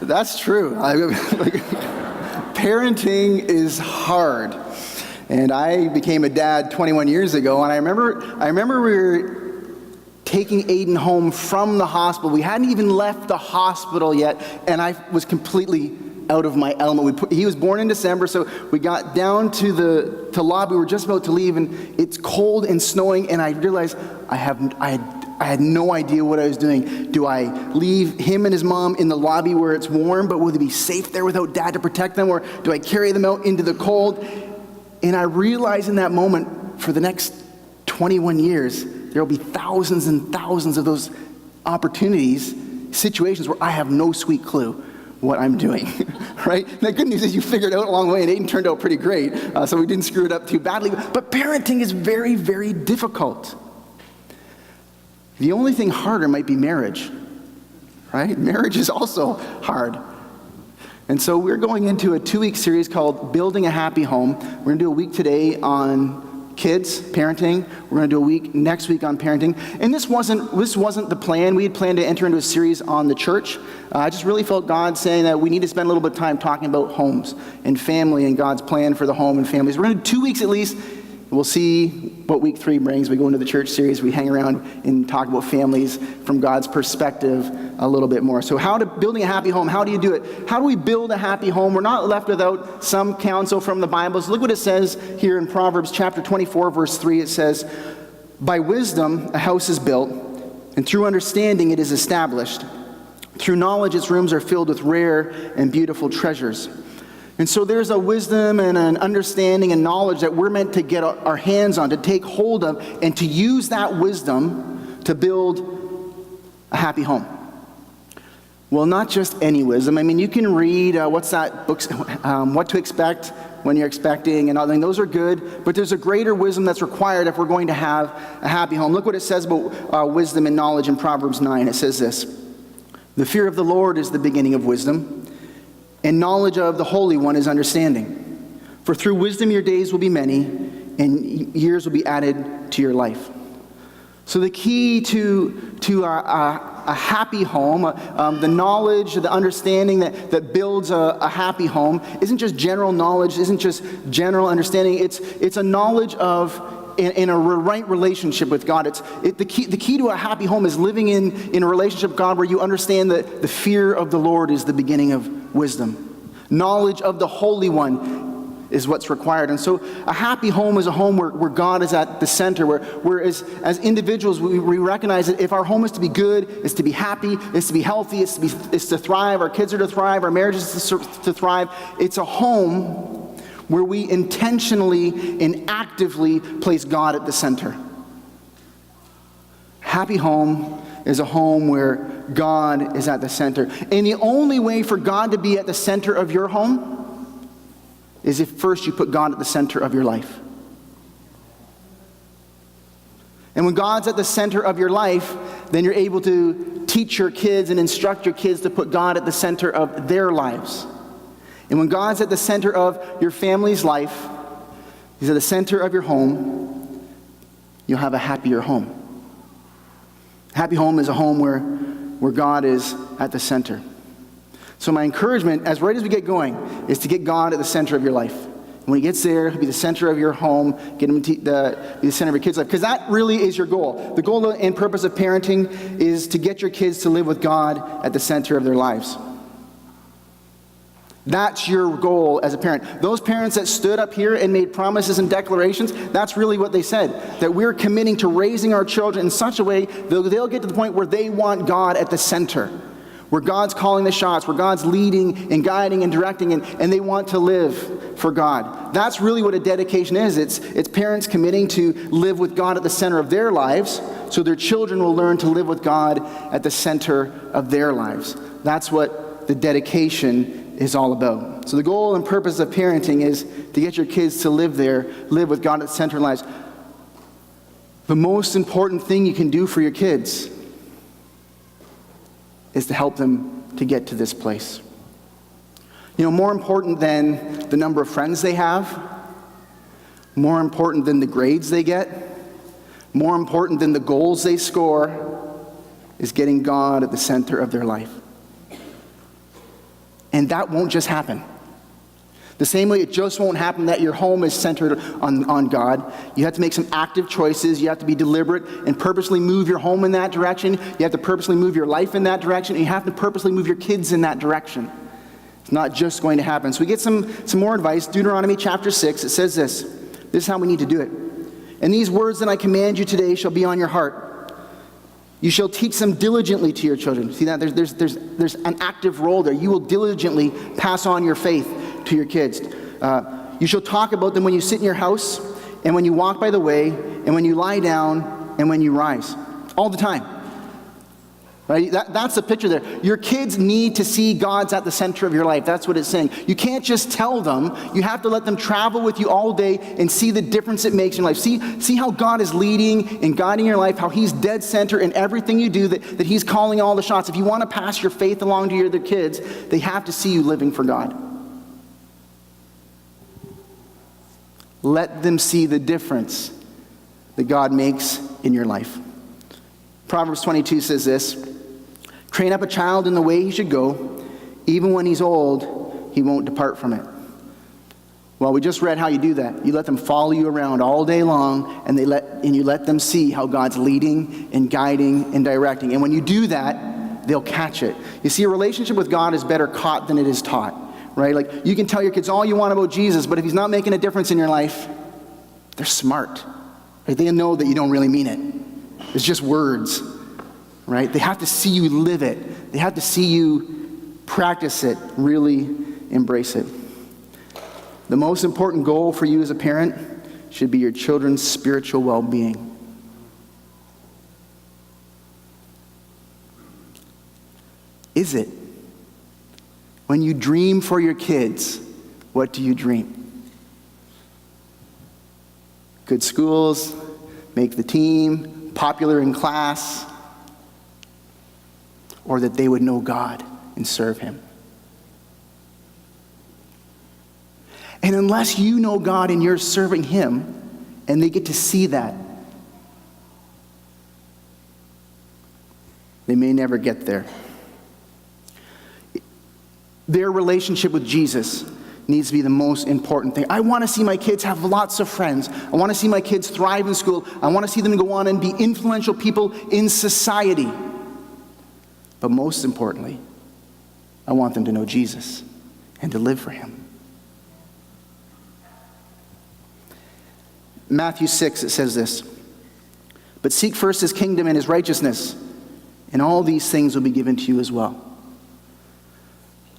That's true. Parenting is hard. And I became a dad 21 years ago, and I remember we were taking Aiden home from the hospital. We hadn't even left the hospital yet, and I was completely out of my element. He was born in December, so we got down to the lobby. We were just about to leave, and it's cold and snowing, and I realized I had no idea what I was doing. Do I leave him and his mom in the lobby where it's warm, but will they be safe there without dad to protect them, or do I carry them out into the cold? And I realized in that moment, for the next 21 years, there will be thousands and thousands of those opportunities, situations where I have no sweet clue what I'm doing, right? And the good news is you figured it out along the way, and Aiden turned out pretty great, so we didn't screw it up too badly. But parenting is very, very difficult. The only thing harder might be marriage, right? Marriage is also hard. And so we're going into a 2-week series called Building a Happy Home. We're going to do a week today on kids, parenting. We're going to do a week next week on parenting. And this wasn't the plan. We had planned to enter into a series on the church. I just really felt God saying that we need to spend a little bit of time talking about homes and family and God's plan for the home and families. We're going to do 2 weeks at least. We'll see what week 3 brings. We go into the church series. We hang around and talk about families from God's perspective a little bit more. So building a happy home, how do you do it? How do we build a happy home? We're not left without some counsel from the Bible. So look what it says here in Proverbs chapter 24, verse 3. It says, "By wisdom a house is built, and through understanding it is established. Through knowledge its rooms are filled with rare and beautiful treasures." And so there's a wisdom and an understanding and knowledge that we're meant to get our hands on, to take hold of, and to use that wisdom to build a happy home. Well, not just any wisdom. I mean, you can read, what's that book, What to Expect When You're Expecting and all that. Those are good, but there's a greater wisdom that's required if we're going to have a happy home. Look what it says about wisdom and knowledge in Proverbs 9. It says this, "The fear of the Lord is the beginning of wisdom, and knowledge of the Holy One is understanding. For through wisdom your days will be many, and years will be added to your life." So the key to a happy home, the knowledge, the understanding that builds a happy home, isn't just general knowledge, isn't just general understanding. It's a knowledge of in a right relationship with God. The key to a happy home is living in a relationship with God where you understand that the fear of the Lord is the beginning of wisdom. Knowledge of the Holy One is what's required. And so a happy home is a home where God is at the center, where as individuals we recognize that if our home is to be good, is to be happy, is to be healthy, is to thrive, our kids are to thrive, our marriages to thrive, it's a home where we intentionally and actively place God at the center. Happy home is a home where God is at the center. And the only way for God to be at the center of your home is if first you put God at the center of your life. And when God's at the center of your life, then you're able to teach your kids and instruct your kids to put God at the center of their lives. And when God's at the center of your family's life, He's at the center of your home, you'll have a happier home. A happy home is a home where God is at the center. So my encouragement, right as we get going, is to get God at the center of your life. And when He gets there, He'll be the center of your home, get Him to be the center of your kids' life. Because that really is your goal. The goal and purpose of parenting is to get your kids to live with God at the center of their lives. That's your goal as a parent. Those parents that stood up here and made promises and declarations, that's really what they said. That we're committing to raising our children in such a way that they'll get to the point where they want God at the center. Where God's calling the shots, where God's leading and guiding and directing, and they want to live for God. That's really what a dedication is. It's parents committing to live with God at the center of their lives, so their children will learn to live with God at the center of their lives. That's what the dedication is all about. So the goal and purpose of parenting is to get your kids to live with God at the center of their lives. The most important thing you can do for your kids is to help them to get to this place. You know, more important than the number of friends they have, more important than the grades they get, more important than the goals they score, is getting God at the center of their life. And that won't just happen. The same way it just won't happen that your home is centered on God. You have to make some active choices. You have to be deliberate and purposely move your home in that direction. You have to purposely move your life in that direction. And you have to purposely move your kids in that direction. It's not just going to happen. So we get some more advice. Deuteronomy chapter 6, it says this. This is how we need to do it. And these words that I command you today shall be on your heart. You shall teach them diligently to your children. See that? There's an active role there. You will diligently pass on your faith to your kids. You shall talk about them when you sit in your house, and when you walk by the way, and when you lie down, and when you rise. All the time. Right? That's the picture there. Your kids need to see God's at the center of your life. That's what it's saying. You can't just tell them. You have to let them travel with you all day and see the difference it makes in life. See how God is leading and guiding your life, how he's dead center in everything you do, that he's calling all the shots. If you want to pass your faith along to your other kids, they have to see you living for God. Let them see the difference that God makes in your life. Proverbs 22 says this, train up a child in the way he should go. Even when he's old, he won't depart from it. Well, we just read how you do that. You let them follow you around all day long, and you let them see how God's leading and guiding and directing. And when you do that, they'll catch it. You see, a relationship with God is better caught than it is taught. Right? Like, you can tell your kids all you want about Jesus, but if he's not making a difference in your life, they're smart. Right? They know that you don't really mean it. It's just words. Right? They have to see you live it. They have to see you practice it, really embrace it. The most important goal for you as a parent should be your children's spiritual well-being. Is it? When you dream for your kids, what do you dream? Good schools, make the team, popular in class, or that they would know God and serve him. And unless you know God and you're serving him, and they get to see that, they may never get there. Their relationship with Jesus needs to be the most important thing. I want to see my kids have lots of friends. I want to see my kids thrive in school. I want to see them go on and be influential people in society. But most importantly, I want them to know Jesus and to live for him. Matthew 6, it says this, but seek first his kingdom and his righteousness, and all these things will be given to you as well.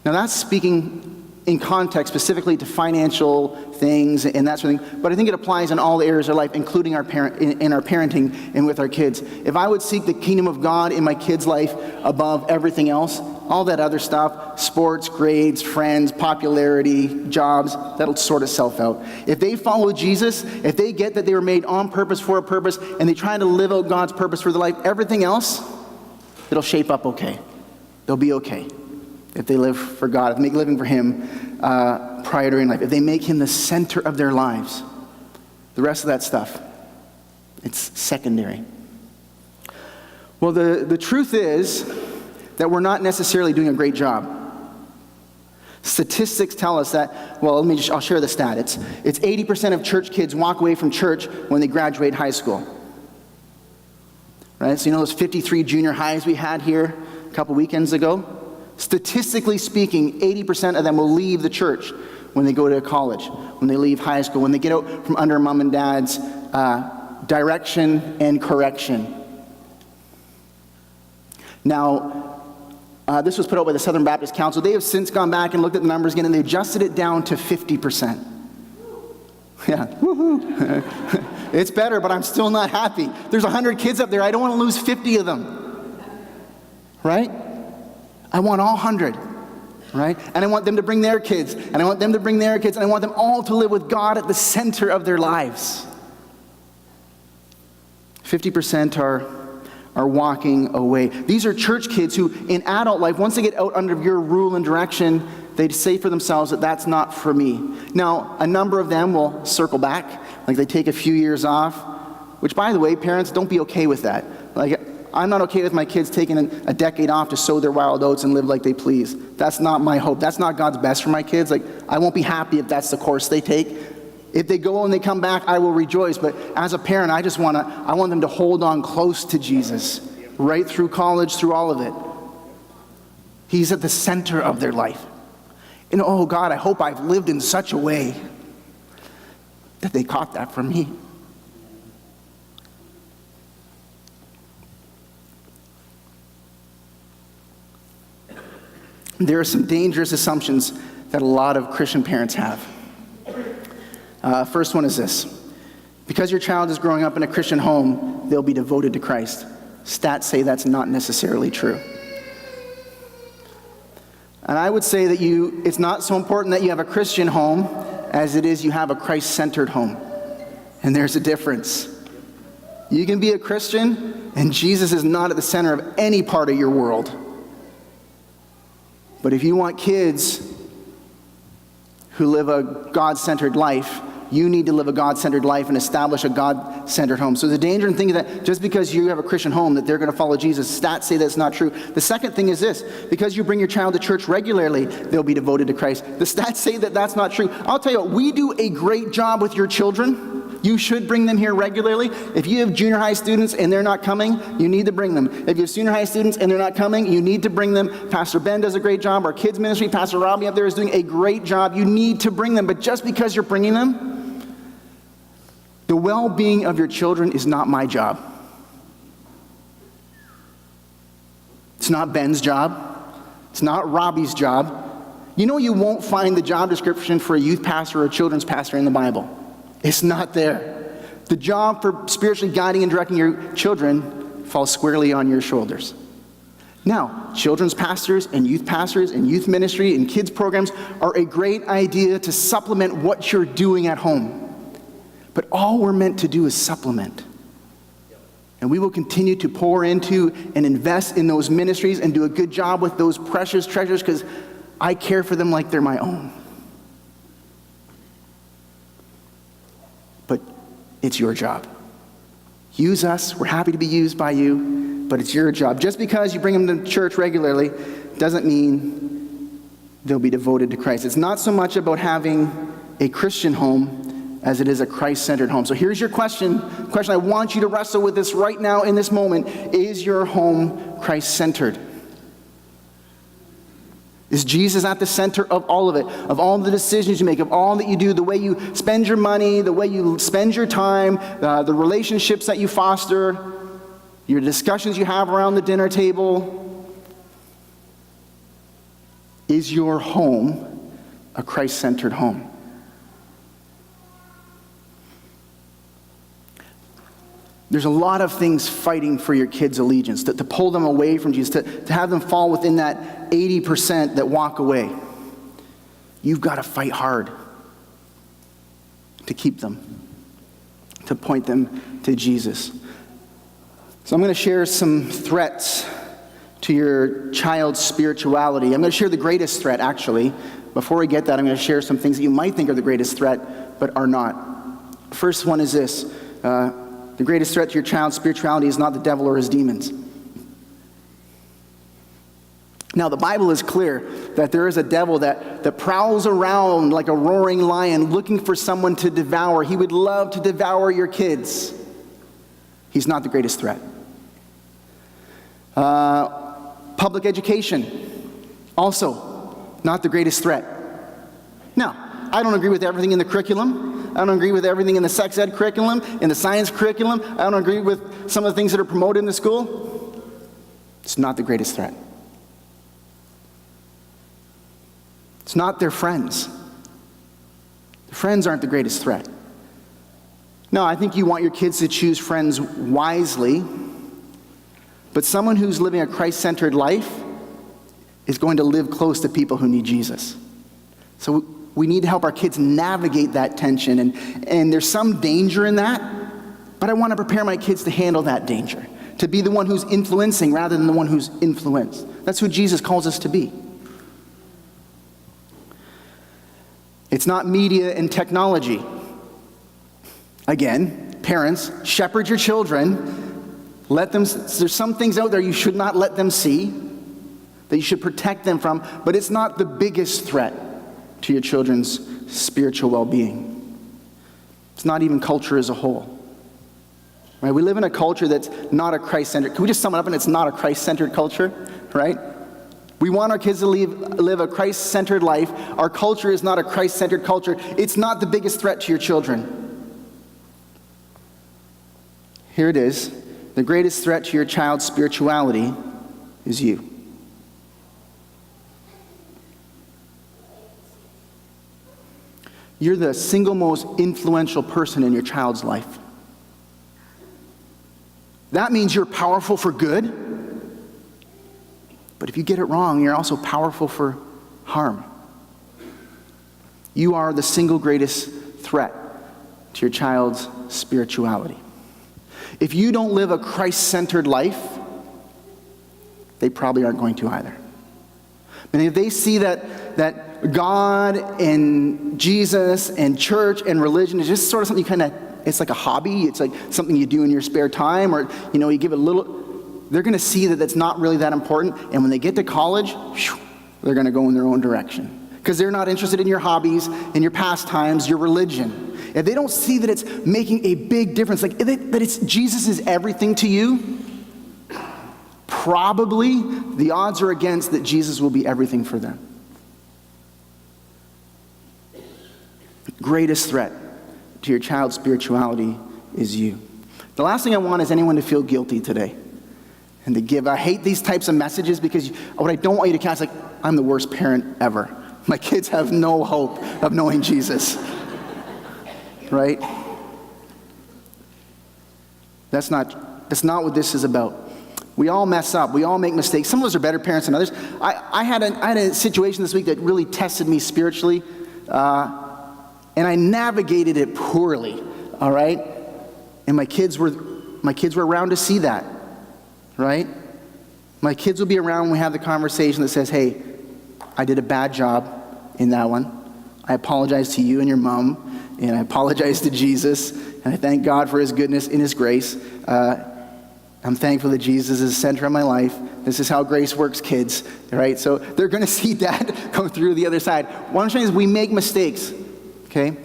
Now that's speaking in context specifically to financial things and that sort of thing, but I think it applies in all the areas of life, including in our parenting and with our kids. If I would seek the kingdom of God in my kids' life above everything else, all that other stuff, sports, grades, friends, popularity, jobs, that'll sort itself out. If they follow Jesus, if they get that they were made on purpose for a purpose, and they try to live out God's purpose for their life, everything else, it'll shape up okay. They'll be okay. If they live for God, if they make living for him priority in life, if they make him the center of their lives, the rest of that stuff, it's secondary. Well, the truth is that we're not necessarily doing a great job. Statistics tell us that, well, I'll share the stat. It's 80% of church kids walk away from church when they graduate high school. Right? So you know those 53 junior highs we had here a couple weekends ago? Statistically speaking, 80% of them will leave the church when they go to college, when they leave high school, when they get out from under mom and dad's direction and correction. Now, this was put out by the Southern Baptist Council. They have since gone back and looked at the numbers again, and they adjusted it down to 50%. Yeah, woohoo. It's better, but I'm still not happy. There's 100 kids up there. I don't want to lose 50 of them. Right? I want all 100, right? And I want them to bring their kids, and I want them to bring their kids, and I want them all to live with God at the center of their lives. 50% are walking away. These are church kids who, in adult life, once they get out under your rule and direction, they say for themselves that that's not for me. Now, a number of them will circle back, like they take a few years off, which, by the way, parents, don't be okay with that. Like, I'm not okay with my kids taking a decade off to sow their wild oats and live like they please. That's not my hope. That's not God's best for my kids. Like, I won't be happy if that's the course they take. If they go and they come back, I will rejoice. But as a parent, I want them to hold on close to Jesus, right through college, through all of it. He's at the center of their life. And oh God, I hope I've lived in such a way that they caught that from me. There are some dangerous assumptions that a lot of Christian parents have. First one is this: because your child is growing up in a Christian home, they'll be devoted to Christ. Stats say that's not necessarily true. And I would say that it's not so important that you have a Christian home as it is you have a Christ-centered home. And there's a difference. You can be a Christian, and Jesus is not at the center of any part of your world. But if you want kids who live a God-centered life, you need to live a God-centered life and establish a God-centered home. So the danger in thinking that just because you have a Christian home that they're going to follow Jesus, stats say that's not true. The second thing is this: because you bring your child to church regularly, they'll be devoted to Christ. The stats say that that's not true. I'll tell you what, we do a great job with your children. You should bring them here regularly. If you have junior high students and they're not coming, you need to bring them. If you have senior high students and they're not coming, you need to bring them. Pastor Ben does a great job. Our kids ministry, Pastor Robbie up there is doing a great job. You need to bring them. But just because you're bringing them, the well-being of your children is not my job. It's not Ben's job. It's not Robbie's job. You know, you won't find the job description for a youth pastor or a children's pastor in the Bible. It's not there. The job for spiritually guiding and directing your children falls squarely on your shoulders. Now, children's pastors and youth ministry and kids programs are a great idea to supplement what you're doing at home. But all we're meant to do is supplement. And we will continue to pour into and invest in those ministries and do a good job with those precious treasures because I care for them like they're my own. But it's your job. Use us. We're happy to be used by you, but it's your job. Just because you bring them to church regularly doesn't mean they'll be devoted to Christ. It's not so much about having a Christian home as it is a Christ-centered home. So here's your question. The question I want you to wrestle with this right now in this moment. Is your home Christ-centered? Is Jesus at the center of all of it, of all the decisions you make, of all that you do, the way you spend your money, the way you spend your time, the relationships that you foster, your discussions you have around the dinner table? Is your home a Christ-centered home? There's a lot of things fighting for your kids' allegiance, to pull them away from Jesus, to have them fall within that 80% that walk away. You've got to fight hard to keep them, to point them to Jesus. So I'm going to share some threats to your child's spirituality. I'm going to share the greatest threat, actually. Before we get that, I'm going to share some things that you might think are the greatest threat, but are not. First one is this. The greatest threat to your child's spirituality is not the devil or his demons. Now, the Bible is clear that there is a devil that prowls around like a roaring lion looking for someone to devour. He would love to devour your kids. He's not the greatest threat. Public education, also not the greatest threat. Now, I don't agree with everything in the curriculum. I don't agree with everything in the sex ed curriculum, in the science curriculum. I don't agree with some of the things that are promoted in the school. It's not the greatest threat. It's not their friends. The friends aren't the greatest threat. No, I think you want your kids to choose friends wisely, but someone who's living a Christ-centered life is going to live close to people who need Jesus. So we need to help our kids navigate that tension, and there's some danger in that, but I want to prepare my kids to handle that danger, to be the one who's influencing rather than the one who's influenced. That's who Jesus calls us to be. It's not media and technology. Again, parents, shepherd your children There's some things out there you should not let them see, that you should protect them from, but it's not the biggest threat to your children's spiritual well-being. It's not even culture as a whole. Right? We live in a culture that's not a Christ-centered. Can we just sum it up and it's not a Christ-centered culture, right? We want our kids to live a Christ-centered life. Our culture is not a Christ-centered culture. It's not the biggest threat to your children. Here it is. The greatest threat to your child's spirituality is you. You're the single most influential person in your child's life. That means you're powerful for good, but if you get it wrong, you're also powerful for harm. You are the single greatest threat to your child's spirituality. If you don't live a Christ-centered life, they probably aren't going to either. And if they see that God and Jesus and church and religion is just sort of something it's like a hobby, it's like something you do in your spare time, or you give it a little, they're going to see that that's not really that important, and when they get to college, they're going to go in their own direction. Because they're not interested in your hobbies, in your pastimes, your religion. If they don't see that it's making a big difference, that it's Jesus is everything to you, probably the odds are against that Jesus will be everything for them. Greatest threat to your child's spirituality is you. The last thing I want is anyone to feel guilty today and to give. I hate these types of messages because what I don't want you to catch, I'm the worst parent ever. My kids have no hope of knowing Jesus. Right? That's not what this is about. We all mess up. We all make mistakes. Some of us are better parents than others. I had a situation this week that really tested me spiritually, and I navigated it poorly. All right, and my kids were around to see that. Right? My kids will be around when we have the conversation that says, "Hey, I did a bad job in that one. I apologize to you and your mom, and I apologize to Jesus, and I thank God for his goodness and his grace. I'm thankful that Jesus is the center of my life. This is how grace works, kids." Right? So they're going to see Dad come through the other side. What I'm saying is we make mistakes. Okay?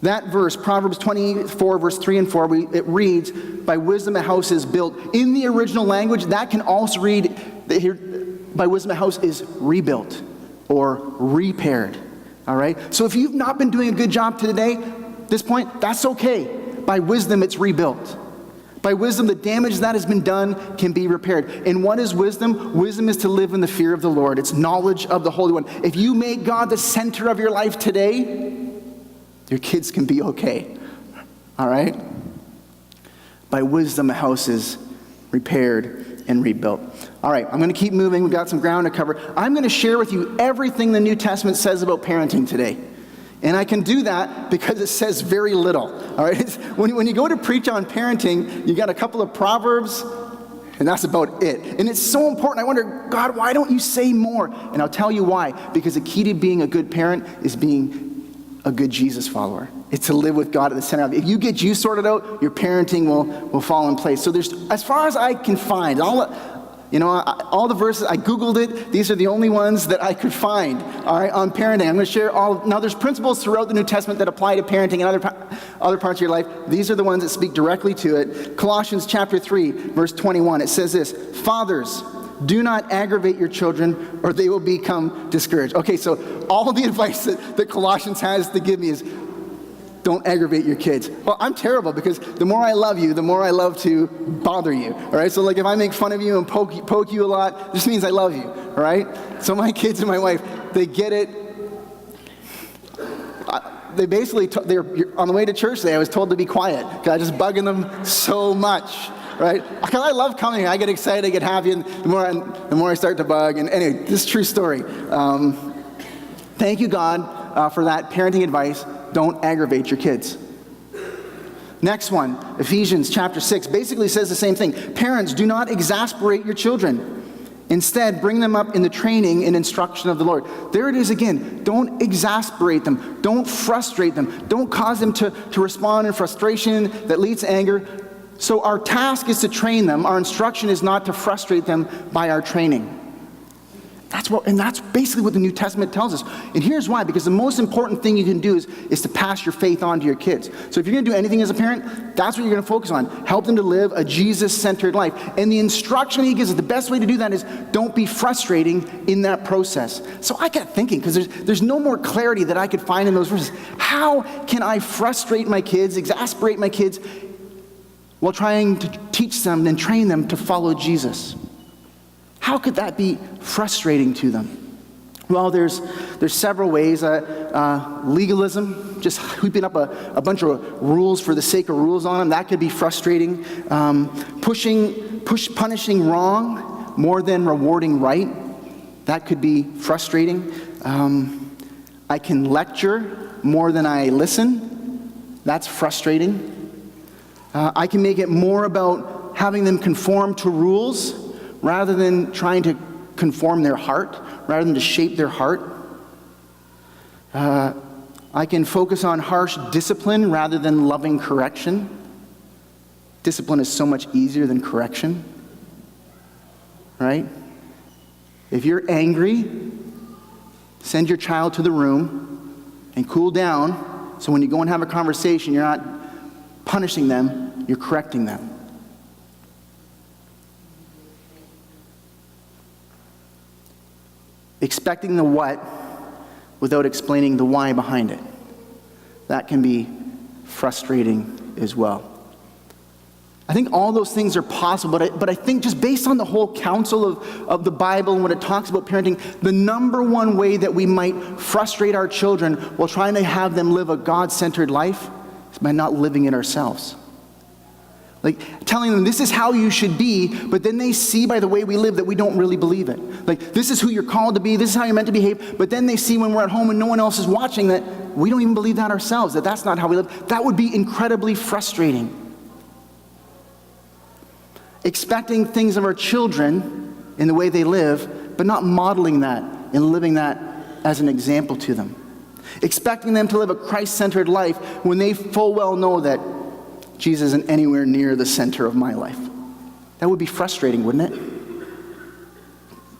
That verse, Proverbs 24, verse 3 and 4, it reads, "By wisdom a house is built." In the original language, that can also read, by wisdom a house is rebuilt or repaired. All right? So if you've not been doing a good job today, this point, that's okay. By wisdom, it's rebuilt. By wisdom, the damage that has been done can be repaired. And what is wisdom? Wisdom is to live in the fear of the Lord. It's knowledge of the Holy One. If you make God the center of your life today, your kids can be okay. All right? By wisdom, a house is repaired and rebuilt. All right, I'm going to keep moving. We've got some ground to cover. I'm going to share with you everything the New Testament says about parenting today. And I can do that because it says very little. All right? When you go to preach on parenting, you got a couple of Proverbs, and that's about it. And it's so important. I wonder, God, why don't you say more? And I'll tell you why. Because the key to being a good parent is being a good Jesus follower. It's to live with God at the center of it. If you get you sorted out, your parenting will fall in place. So there's, as far as I can find, all the verses, I Googled it. These are the only ones that I could find, all right, on parenting. I'm going to share now there's principles throughout the New Testament that apply to parenting and other parts of your life. These are the ones that speak directly to it. Colossians chapter 3, verse 21, it says this, "Fathers, do not aggravate your children or they will become discouraged." Okay, so all the advice that Colossians has to give me is don't aggravate your kids. Well, I'm terrible because the more I love you, the more I love to bother you. All right, so if I make fun of you and poke you a lot, this means I love you. All right, so my kids and my wife, they get it. They basically, they're on the way to church today, I was told to be quiet because I was just bugging them so much. Right? Because I love coming here. I get excited, I get happy, and the more I start to bug. And anyway, this is a true story. Thank you, God, for that parenting advice. Don't aggravate your kids. Next one, Ephesians chapter 6, basically says the same thing. Parents, do not exasperate your children. Instead, bring them up in the training and instruction of the Lord. There it is again. Don't exasperate them. Don't frustrate them. Don't cause them to respond in frustration that leads to anger. So our task is to train them. Our instruction is not to frustrate them by our training. That's basically what the New Testament tells us. And here's why, because the most important thing you can do is to pass your faith on to your kids. So if you're going to do anything as a parent, that's what you're going to focus on. Help them to live a Jesus-centered life. And the instruction he gives us, the best way to do that is don't be frustrating in that process. So I got thinking, because there's no more clarity that I could find in those verses. How can I frustrate my kids, exasperate my kids, while trying to teach them and train them to follow Jesus? How could that be frustrating to them? Well, there's several ways. Legalism, just whipping up a bunch of rules for the sake of rules on them, that could be frustrating. Punishing wrong more than rewarding right, that could be frustrating. I can lecture more than I listen, that's frustrating. I can make it more about having them conform to rules rather than trying to conform their heart, rather than to shape their heart. I can focus on harsh discipline rather than loving correction. Discipline is so much easier than correction, right? If you're angry, send your child to the room and cool down, so when you go and have a conversation, you're not punishing them, you're correcting them. Expecting the what without explaining the why behind it. That can be frustrating as well. I think all those things are possible, but I think just based on the whole counsel of the Bible and what it talks about parenting, the number one way that we might frustrate our children while trying to have them live a God-centered life is by not living it ourselves. Like telling them this is how you should be, but then they see by the way we live that we don't really believe it. Like this is who you're called to be, this is how you're meant to behave, but then they see when we're at home and no one else is watching that we don't even believe that ourselves, that that's not how we live. That would be incredibly frustrating. Expecting things of our children in the way they live, but not modeling that and living that as an example to them. Expecting them to live a Christ-centered life when they full well know that Jesus isn't anywhere near the center of my life. That would be frustrating, wouldn't it?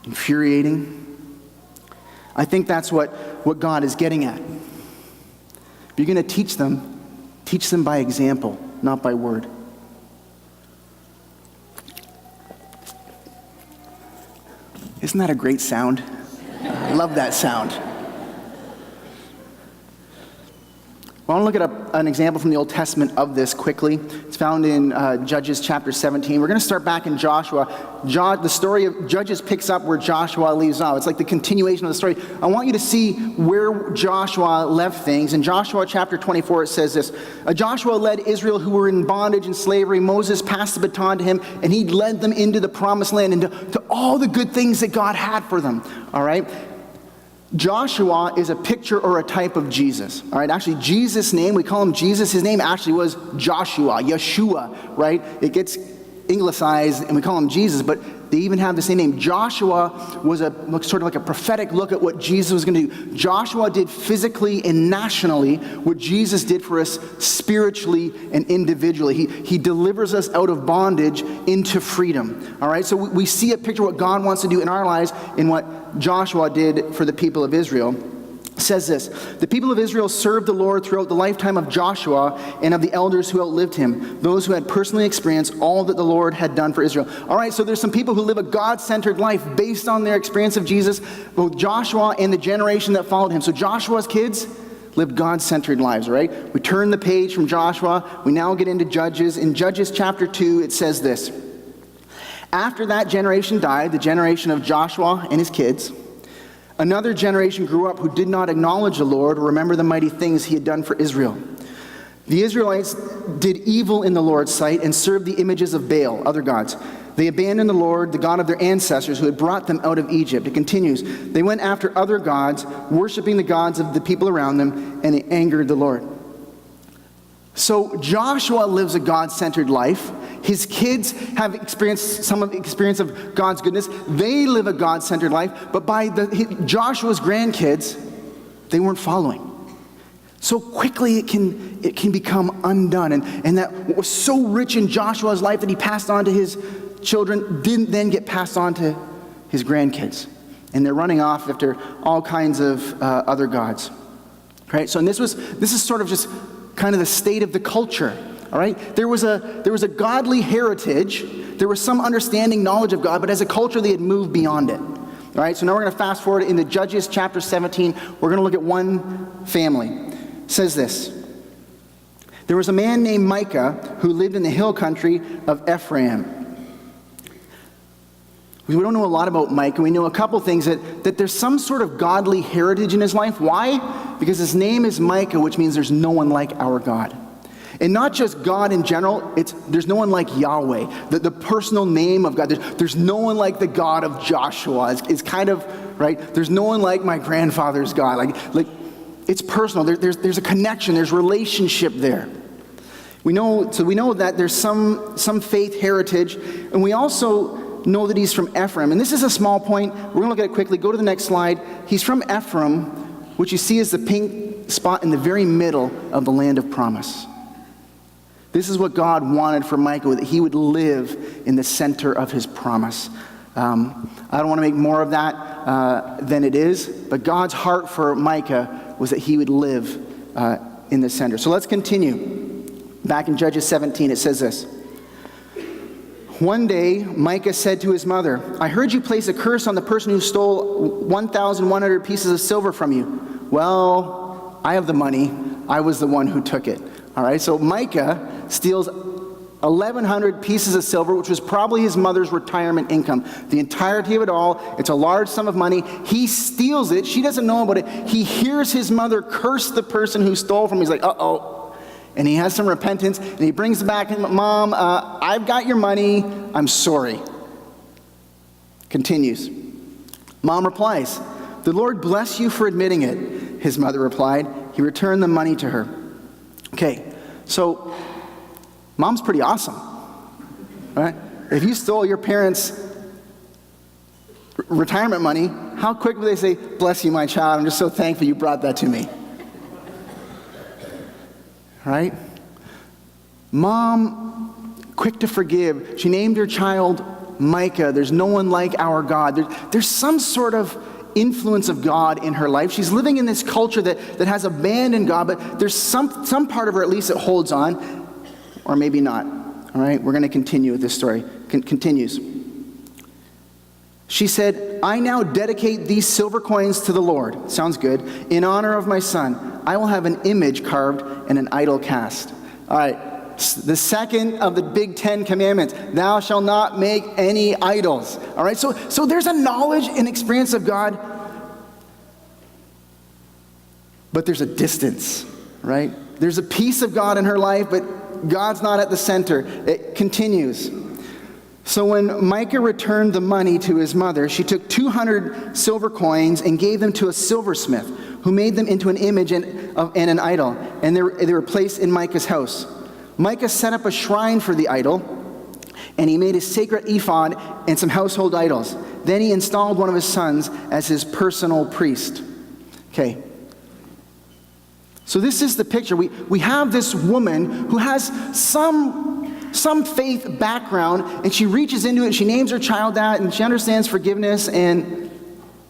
Infuriating. I think that's what God is getting at. If you're going to teach them by example, not by word. Isn't that a great sound? I love that sound. I want to look at an example from the Old Testament of this quickly. It's found in Judges chapter 17. We're going to start back in Joshua. The story of Judges picks up where Joshua leaves off. It's like the continuation of the story. I want you to see where Joshua left things. In Joshua chapter 24, it says this. Joshua led Israel who were in bondage and slavery. Moses passed the baton to him, and he led them into the promised land and to all the good things that God had for them. All right? Joshua is a picture or a type of Jesus. All right, actually, Jesus' name, we call him Jesus. His name actually was Joshua, Yeshua, right? It gets anglicized and we call him Jesus, but they even have the same name. Joshua was sort of like a prophetic look at what Jesus was going to do. Joshua did physically and nationally what Jesus did for us spiritually and individually. He delivers us out of bondage into freedom. All right, so we see a picture of what God wants to do in our lives in what Joshua did for the people of Israel. It says this, the people of Israel served the Lord throughout the lifetime of Joshua and of the elders who outlived him, those who had personally experienced all that the Lord had done for Israel. All right, so there's some people who live a God-centered life based on their experience of Jesus, both Joshua and the generation that followed him. So Joshua's kids lived God-centered lives, right? We turn the page from Joshua. We now get into Judges. In Judges chapter 2, it says this. After that generation died, the generation of Joshua and his kids, another generation grew up who did not acknowledge the Lord or remember the mighty things he had done for Israel. The Israelites did evil in the Lord's sight and served the images of Baal, other gods. They abandoned the Lord, the God of their ancestors who had brought them out of Egypt. It continues. They went after other gods, worshiping the gods of the people around them, and it angered the Lord. So Joshua lives a God-centered life. His kids have experienced some of the experience of God's goodness. They live a God-centered life, but by Joshua's grandkids, they weren't following. So quickly it can become undone. And that what was so rich in Joshua's life that he passed on to his children didn't then get passed on to his grandkids. And they're running off after all kinds of other gods. Right? So this is sort of just kind of the state of the culture. All right? There was a godly heritage. There was some understanding, knowledge of God, but as a culture they had moved beyond it. All right? So now we're going to fast forward into Judges chapter 17. We're going to look at one family. It says this. There was a man named Micah who lived in the hill country of Ephraim. We don't know a lot about Micah. We know a couple things, that there's some sort of godly heritage in his life. Why? Because his name is Micah, which means there's no one like our God. And not just God in general, there's no one like Yahweh, the personal name of God. There's no one like the God of Joshua. It's kind of, right? There's no one like my grandfather's God. Like it's personal. There's a connection. There's relationship there. We know that there's some faith heritage, and we also know that he's from Ephraim. And this is a small point. We're going to look at it quickly. Go to the next slide. He's from Ephraim, which you see is the pink spot in the very middle of the land of promise. This is what God wanted for Micah, that he would live in the center of his promise. I don't want to make more of that than it is, but God's heart for Micah was that he would live in the center. So let's continue. Back in Judges 17, it says this. One day, Micah said to his mother, I heard you place a curse on the person who stole 1,100 pieces of silver from you. Well, I have the money. I was the one who took it. All right, so Micah steals 1,100 pieces of silver, which was probably his mother's retirement income. The entirety of it all. It's a large sum of money. He steals it. She doesn't know about it. He hears his mother curse the person who stole from him. He's like, uh-oh. And he has some repentance, and he brings it back, and Mom, I've got your money, I'm sorry. Continues. Mom replies, the Lord bless you for admitting it, his mother replied. He returned the money to her. Okay, so Mom's pretty awesome, right? If you stole your parents' retirement money, how quick would they say, bless you, my child, I'm just so thankful you brought that to me. Right? Mom, quick to forgive. She named her child Micah. There's no one like our God. There's some sort of influence of God in her life. She's living in this culture that has abandoned God, but there's some part of her at least that holds on, or maybe not. All right? We're going to continue with this story. Continues. She said, I now dedicate these silver coins to the Lord. Sounds good. In honor of my son, I will have an image carved and an idol cast. All right. The second of the big 10 commandments, thou shalt not make any idols. All right. So there's a knowledge and experience of God, but there's a distance, right? There's a piece of God in her life, but God's not at the center. It continues. So when Micah returned the money to his mother, she took 200 silver coins and gave them to a silversmith, who made them into an image and an idol, and they were placed in Micah's house. Micah set up a shrine for the idol, and he made a sacred ephod and some household idols. Then he installed one of his sons as his personal priest. Okay. So this is the picture. We have this woman who has some faith background, and she reaches into it, she names her child that, and she understands forgiveness,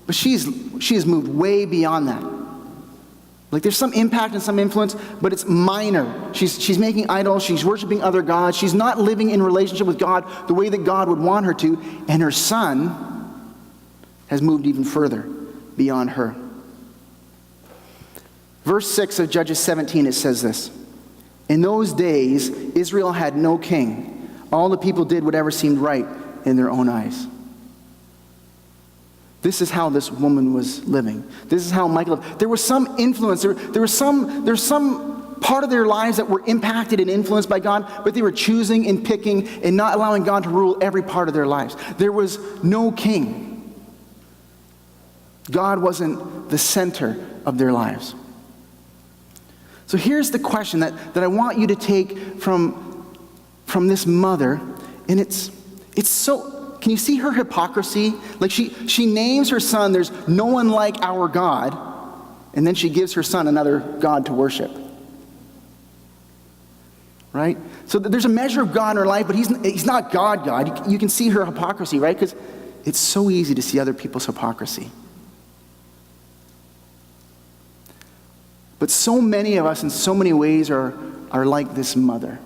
but she has moved way beyond that. Like there's some impact and some influence, but it's minor. She's making idols, she's worshiping other gods, she's not living in relationship with God the way that God would want her to, and her son has moved even further beyond her. Verse 6 of Judges 17, it says this. In those days, Israel had no king. All the people did whatever seemed right in their own eyes. This is how this woman was living. This is how Micah lived. There was some influence. There was some part of their lives that were impacted and influenced by God, but they were choosing and picking and not allowing God to rule every part of their lives. There was no king. God wasn't the center of their lives. So here's the question that I want you to take from this mother, and it's so, can you see her hypocrisy? Like she names her son, there's no one like our God, And then she gives her son another god to worship. Right? So there's a measure of God in her life, but he's not God. You can see her hypocrisy, right? Because it's so easy to see other people's hypocrisy. But so many of us in so many ways are like this mother.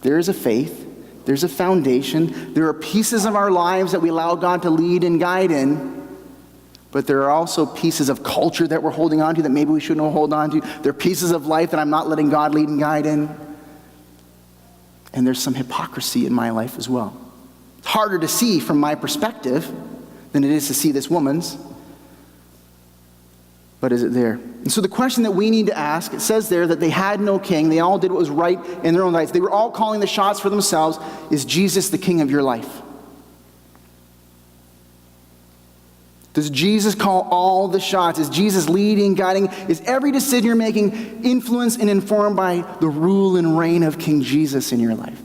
There is a faith. There's a foundation. There are pieces of our lives that we allow God to lead and guide in. But there are also pieces of culture that we're holding on to that maybe we shouldn't hold on to. There are pieces of life that I'm not letting God lead and guide in. And there's some hypocrisy in my life as well. It's harder to see from my perspective than it is to see this woman's. But is it there? And so the question that we need to ask, it says there that they had no king. They all did what was right in their own lives. They were all calling the shots for themselves. Is Jesus the king of your life? Does Jesus call all the shots? Is Jesus leading, guiding? Is every decision you're making influenced and informed by the rule and reign of King Jesus in your life?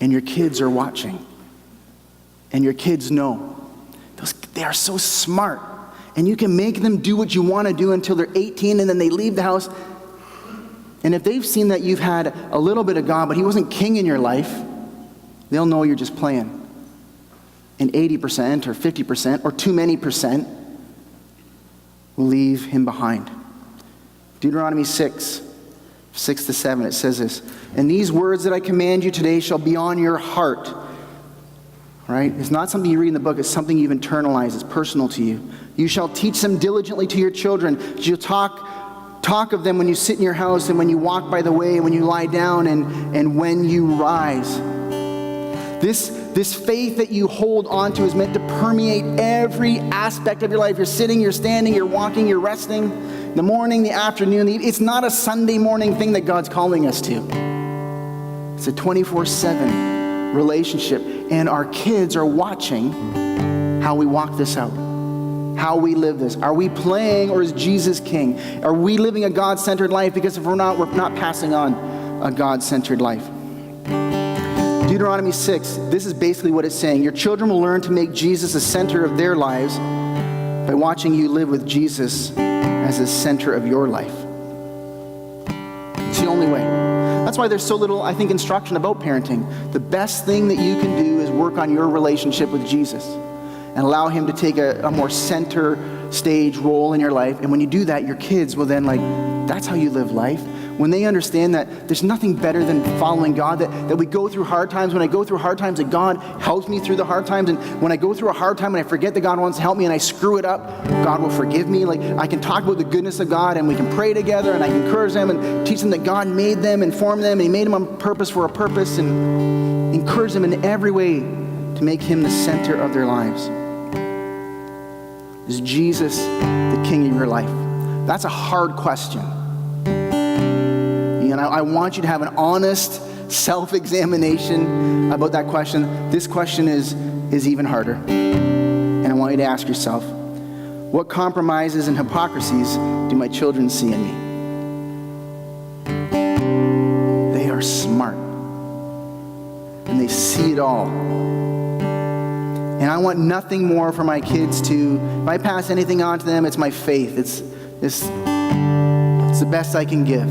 And your kids are watching. And your kids know. They are so smart. And you can make them do what you want to do until they're 18 and then they leave the house. And if they've seen that you've had a little bit of God, but he wasn't king in your life, they'll know you're just playing. And 80% or 50% or too many percent will leave him behind. Deuteronomy 6:6-7, it says this, and these words that I command you today shall be on your heart. Right? It's not something you read in the book, it's something you've internalized, it's personal to you. You shall teach them diligently to your children. You'll talk of them when you sit in your house and when you walk by the way, when you lie down and when you rise. This faith that you hold on to is meant to permeate every aspect of your life. You're sitting, you're standing, you're walking, you're resting. The morning, the afternoon, it's not a Sunday morning thing that God's calling us to. It's a 24/7 relationship. And our kids are watching how we walk this out. How we live this. Are we playing or is Jesus king? Are we living a God-centered life? Because if we're not passing on a God-centered life. Deuteronomy 6, this is basically what it's saying. Your children will learn to make Jesus the center of their lives by watching you live with Jesus as the center of your life. It's the only way. That's why there's so little, I think, instruction about parenting. The best thing that you can do is work on your relationship with Jesus and allow him to take a more center stage role in your life. And when you do that, your kids will then that's how you live life. When they understand that there's nothing better than following God, that we go through hard times. When I go through hard times, that God helps me through the hard times. And when I go through a hard time and I forget that God wants to help me and I screw it up, God will forgive me. I can talk about the goodness of God and we can pray together and I can encourage them and teach them that God made them and formed them and he made them on purpose for a purpose and encourage them in every way to make him the center of their lives. Is Jesus the king of your life? That's a hard question. And I want you to have an honest self-examination about that question. This question is even harder. And I want you to ask yourself, what compromises and hypocrisies do my children see in me? They are smart. And they see it all. And I want nothing more for my kids to, if I pass anything on to them, it's my faith. It's the best I can give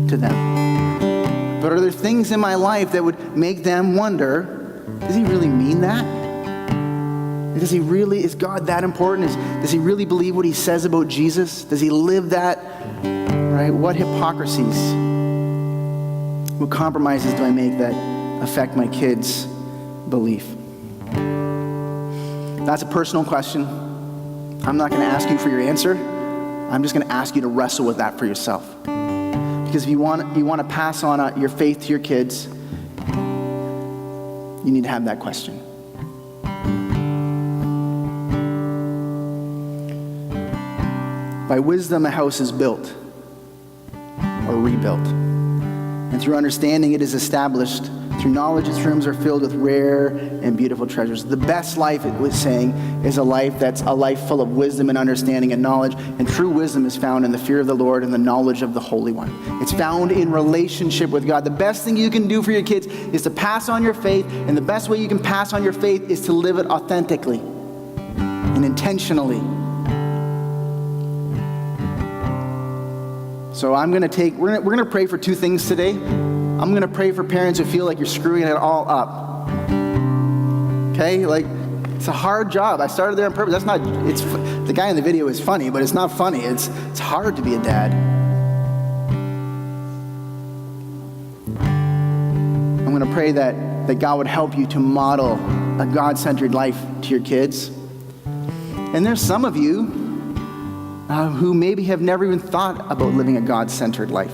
to them. But are there things in my life that would make them wonder, does he really mean that? Is God that important? Does he really believe what he says about Jesus? Does he live that? Right? What hypocrisies, what compromises do I make that affect my kids' belief? That's a personal question. I'm not going to ask you for your answer. I'm just going to ask you to wrestle with that for yourself. Because if you want to pass on your faith to your kids, you need to have that question. By wisdom, a house is built or rebuilt. And through understanding, it is established Through knowledge, its rooms are filled with rare and beautiful treasures. The best life, it was saying, is a life that's a life full of wisdom and understanding and knowledge. And true wisdom is found in the fear of the Lord and the knowledge of the Holy One. It's found in relationship with God. The best thing you can do for your kids is to pass on your faith, and the best way you can pass on your faith is to live it authentically and intentionally. So we're going to pray for two things today. I'm going to pray for parents who feel like you're screwing it all up. Okay? Like, it's a hard job. I started there on purpose. The guy in the video is funny, but it's not funny. It's hard to be a dad. I'm going to pray that God would help you to model a God-centered life to your kids. And there's some of you who maybe have never even thought about living a God-centered life.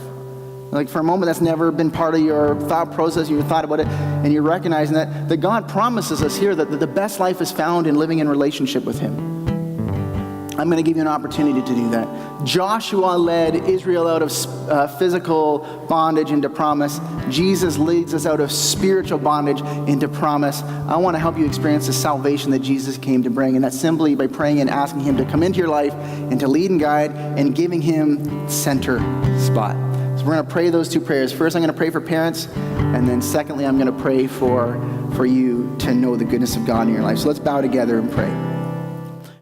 Like, for a moment, that's never been part of your thought process. You thought about it, and you're recognizing that God promises us here that the best life is found in living in relationship with Him. I'm going to give you an opportunity to do that. Joshua led Israel out of physical bondage into promise. Jesus leads us out of spiritual bondage into promise. I want to help you experience the salvation that Jesus came to bring, and that's simply by praying and asking Him to come into your life and to lead and guide and giving Him center spot. So we're going to pray those two prayers. First, I'm going to pray for parents, and then secondly, I'm going to pray for you to know the goodness of God in your life. So let's bow together and pray.